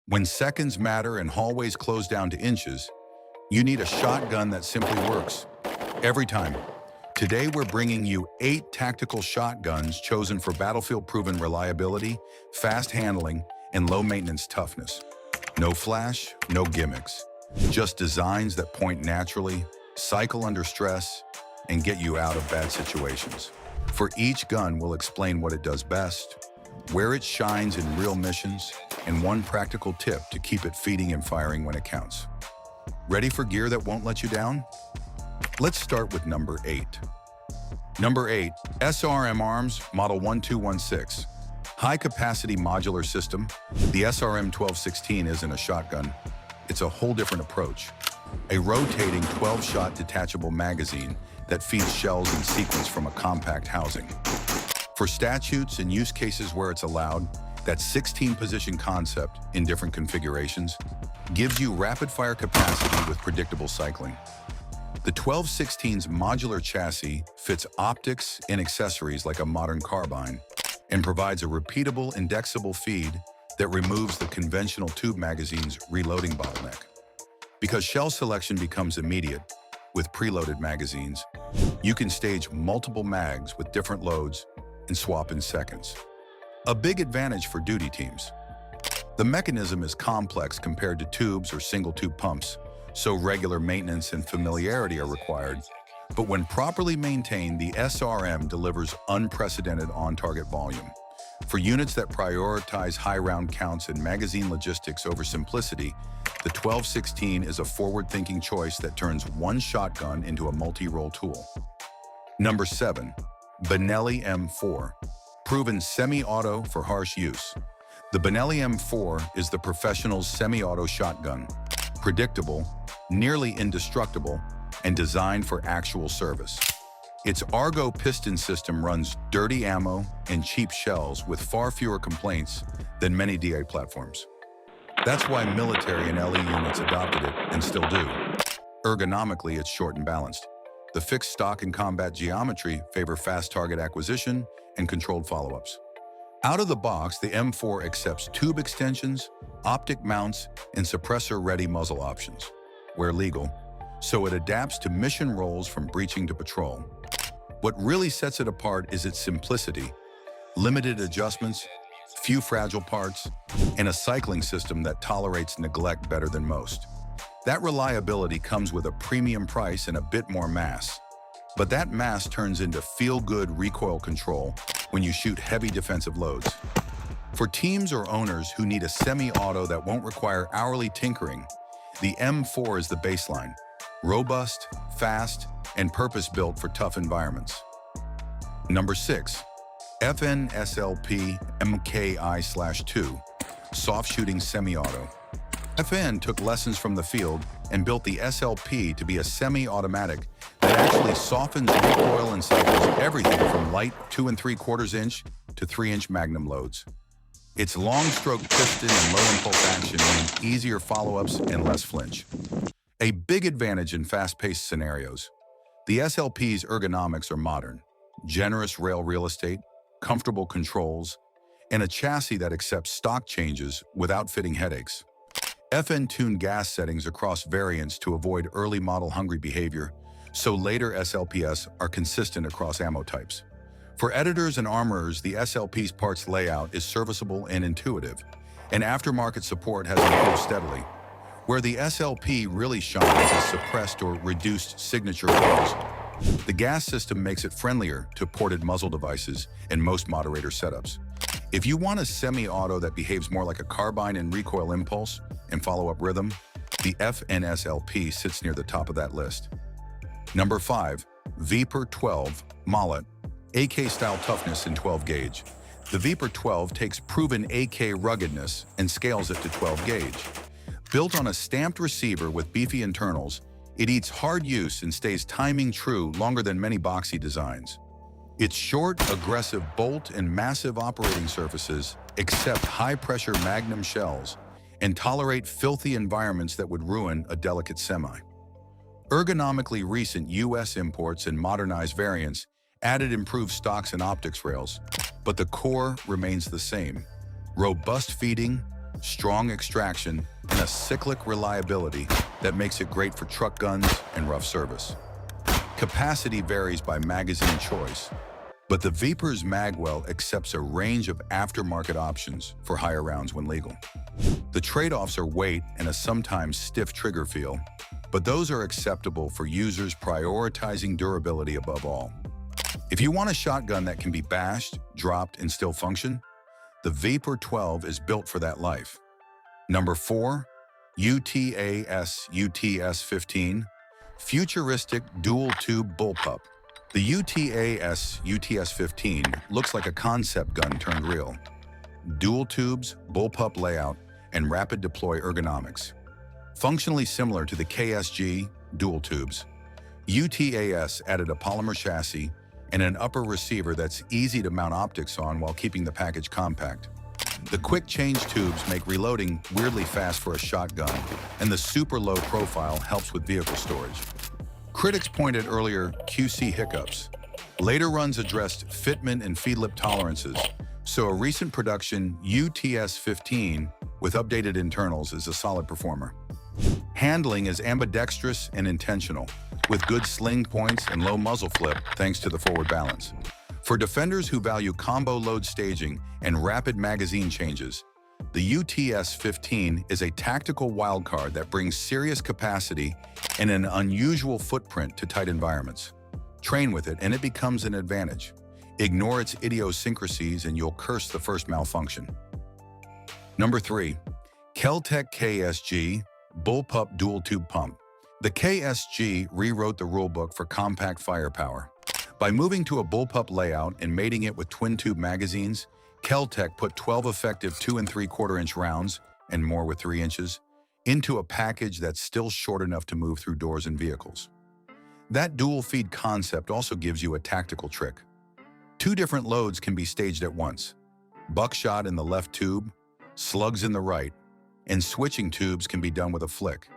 When seconds matter and hallways close down to inches, you need a shotgun that simply works. Every time. Today we're bringing you 8 tactical shotguns chosen for battlefield-proven reliability, fast handling, and low-maintenance toughness. No flash, no gimmicks. Just designs that point naturally, cycle under stress, and get you out of bad situations. For each gun, we'll explain what it does best, where it shines in real missions, and one practical tip to keep it feeding and firing when it counts. Ready for gear that won't let you down? Let's start with number 8. Number 8, SRM Arms Model 1216. High-capacity modular system. The SRM 1216 isn't a shotgun. It's a whole different approach. A rotating 12-shot detachable magazine that feeds shells in sequence from a compact housing. For statutes and use cases where it's allowed, that 16-position concept in different configurations gives you rapid-fire capacity with predictable cycling. The 1216's modular chassis fits optics and accessories like a modern carbine and provides a repeatable, indexable feed that removes the conventional tube magazine's reloading bottleneck. Because shell selection becomes immediate with preloaded magazines, you can stage multiple mags with different loads and swap in seconds. A big advantage for duty teams. The mechanism is complex compared to tubes or single-tube pumps, so regular maintenance and familiarity are required. But when properly maintained, the SRM delivers unprecedented on-target volume. For units that prioritize high round counts and magazine logistics over simplicity, the 1216 is a forward-thinking choice that turns one shotgun into a multi-role tool. Number 7, Benelli M4. Proven semi-auto for harsh use. The Benelli M4 is the professional's semi-auto shotgun. Predictable, nearly indestructible, and designed for actual service. Its Argo piston system runs dirty ammo and cheap shells with far fewer complaints than many DA platforms. That's why military and LE units adopted it and still do. Ergonomically, it's short and balanced. The fixed stock and combat geometry favor fast target acquisition and controlled follow-ups. Out of the box, the M4 accepts tube extensions, optic mounts, and suppressor-ready muzzle options, where legal, so it adapts to mission roles from breaching to patrol. What really sets it apart is its simplicity, limited adjustments, few fragile parts, and a cycling system that tolerates neglect better than most. That reliability comes with a premium price and a bit more mass. But that mass turns into feel-good recoil control when you shoot heavy defensive loads. For teams or owners who need a semi-auto that won't require hourly tinkering, the M4 is the baseline. Robust, fast, and purpose-built for tough environments. Number 6, FN SLP MKI/2, soft shooting semi-auto. FN took lessons from the field and built the SLP to be a semi-automatic that actually softens recoil and cycles everything from light 2 3/4 inch to 3-inch magnum loads. Its long stroke piston and low impulse action mean easier follow-ups and less flinch. A big advantage in fast-paced scenarios. The SLP's ergonomics are modern, generous rail real estate, comfortable controls, and a chassis that accepts stock changes without fitting headaches. FN tuned gas settings across variants to avoid early model hungry behavior, so later SLPS are consistent across ammo types. For editors and armorers, the SLP's parts layout is serviceable and intuitive, and aftermarket support has improved steadily. Where the SLP really shines is suppressed or reduced signature rolls. The gas system makes it friendlier to ported muzzle devices and most moderator setups. If you want a semi-auto that behaves more like a carbine in recoil impulse and follow-up rhythm, the FN SLP sits near the top of that list. Number 5, Vepr 12 Mallet, AK-style toughness in 12 gauge. The Vepr 12 takes proven AK ruggedness and scales it to 12 gauge. Built on a stamped receiver with beefy internals, it eats hard use and stays timing true longer than many boxy designs. Its short, aggressive bolt and massive operating surfaces accept high-pressure magnum shells and tolerate filthy environments that would ruin a delicate semi. Ergonomically recent US imports and modernized variants added improved stocks and optics rails, but the core remains the same. Robust feeding, strong extraction, and a cyclic reliability that makes it great for truck guns and rough service. Capacity varies by magazine choice, but the Vepr's Magwell accepts a range of aftermarket options for higher rounds when legal. The trade-offs are weight and a sometimes stiff trigger feel, but those are acceptable for users prioritizing durability above all. If you want a shotgun that can be bashed, dropped, and still function, the Vepr 12 is built for that life. Number 4, UTAS 15, futuristic dual-tube bullpup. The UTAS 15 looks like a concept gun turned real. Dual tubes, bullpup layout, and rapid deploy ergonomics. Functionally similar to the KSG dual tubes, UTAS added a polymer chassis and an upper receiver that's easy to mount optics on while keeping the package compact. The quick change tubes make reloading weirdly fast for a shotgun, and the super low profile helps with vehicle storage. Critics pointed earlier QC hiccups. Later runs addressed fitment and feed lip tolerances, so a recent production UTS 15 with updated internals is a solid performer. Handling is ambidextrous and intentional, with good sling points and low muzzle flip thanks to the forward balance. For defenders who value combo load staging and rapid magazine changes, the UTS 15 is a tactical wildcard that brings serious capacity and an unusual footprint to tight environments. Train with it and it becomes an advantage. Ignore its idiosyncrasies and you'll curse the first malfunction. Number 3, Kel-Tec KSG Bullpup Dual Tube Pump. The KSG rewrote the rulebook for compact firepower. By moving to a bullpup layout and mating it with twin-tube magazines, Kel-Tec put 12 effective 2 3/4-inch rounds, and more with 3 inches, into a package that's still short enough to move through doors and vehicles. That dual-feed concept also gives you a tactical trick. 2 different loads can be staged at once. Buckshot in the left tube, slugs in the right, and switching tubes can be done with a flick.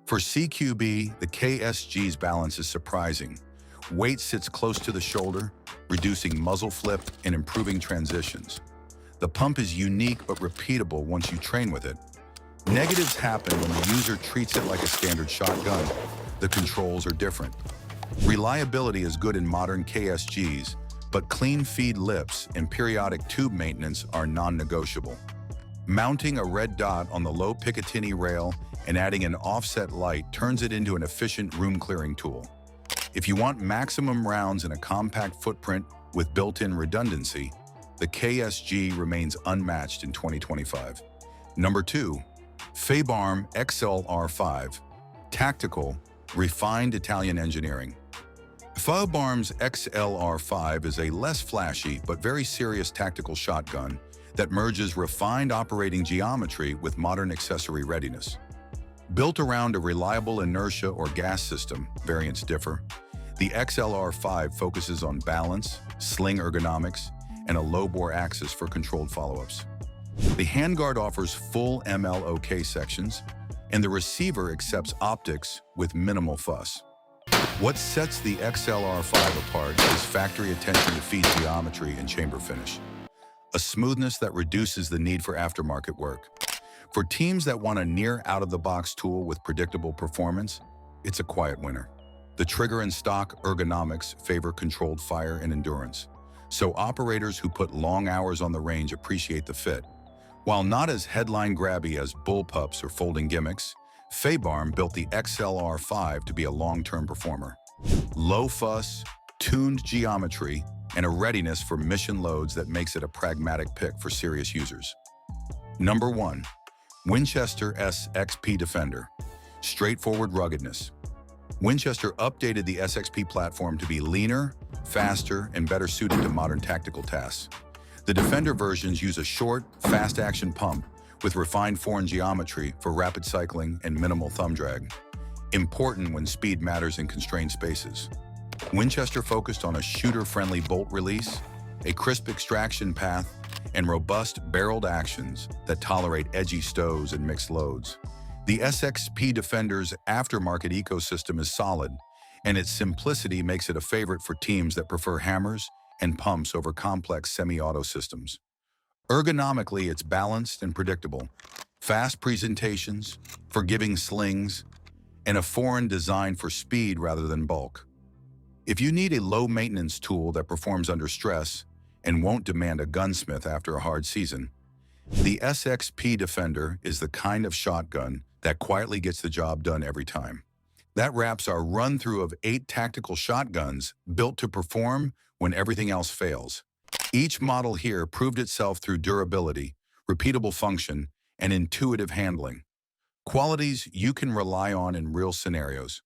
For CQB, the KSG's balance is surprising. Weight sits close to the shoulder, reducing muzzle flip and improving transitions. The pump is unique but repeatable once you train with it. Negatives happen when the user treats it like a standard shotgun. The controls are different. Reliability is good in modern KSGs, but clean feed lips and periodic tube maintenance are non-negotiable. Mounting a red dot on the low Picatinny rail and adding an offset light turns it into an efficient room-clearing tool. If you want maximum rounds in a compact footprint with built-in redundancy, the KSG remains unmatched in 2025. Number 2, Fabarm XLR5, tactical, refined Italian engineering. Fabarm's XLR5 is a less flashy but very serious tactical shotgun that merges refined operating geometry with modern accessory readiness. Built around a reliable inertia or gas system, variants differ, the XLR5 focuses on balance, sling ergonomics, and a low-bore axis for controlled follow-ups. The handguard offers full MLOK sections, and the receiver accepts optics with minimal fuss. What sets the XLR5 apart is factory attention to feed geometry and chamber finish, a smoothness that reduces the need for aftermarket work. For teams that want a near out-of-the-box tool with predictable performance, it's a quiet winner. The trigger and stock ergonomics favor controlled fire and endurance, so operators who put long hours on the range appreciate the fit. While not as headline-grabby as bullpups or folding gimmicks, Fabarm built the XLR5 to be a long-term performer. Low fuss, tuned geometry, and a readiness for mission loads that makes it a pragmatic pick for serious users. Number 1, Winchester SXP Defender, straightforward ruggedness. Winchester updated the SXP platform to be leaner, faster, and better suited to modern tactical tasks. The Defender versions use a short, fast-action pump with refined foreign geometry for rapid cycling and minimal thumb drag, important when speed matters in constrained spaces. Winchester focused on a shooter-friendly bolt release, a crisp extraction path, and robust barreled actions that tolerate edgy stows and mixed loads. The SXP Defender's aftermarket ecosystem is solid, and its simplicity makes it a favorite for teams that prefer hammers and pumps over complex semi-auto systems. Ergonomically, it's balanced and predictable. Fast presentations, forgiving slings, and a foreign design for speed rather than bulk. If you need a low-maintenance tool that performs under stress and won't demand a gunsmith after a hard season, the SXP Defender is the kind of shotgun that quietly gets the job done every time. That wraps our run-through of 8 tactical shotguns built to perform when everything else fails. Each model here proved itself through durability, repeatable function, and intuitive handling. Qualities you can rely on in real scenarios.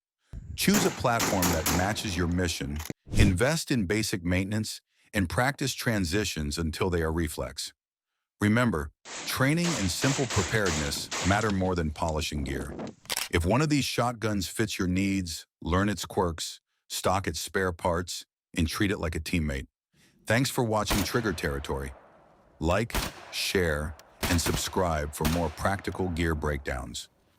Choose a platform that matches your mission, invest in basic maintenance, and practice transitions until they are reflex. Remember, training and simple preparedness matter more than polishing gear. If one of these shotguns fits your needs, learn its quirks, stock its spare parts, and treat it like a teammate. Thanks for watching Trigger Territory. Like, share, and subscribe for more practical gear breakdowns.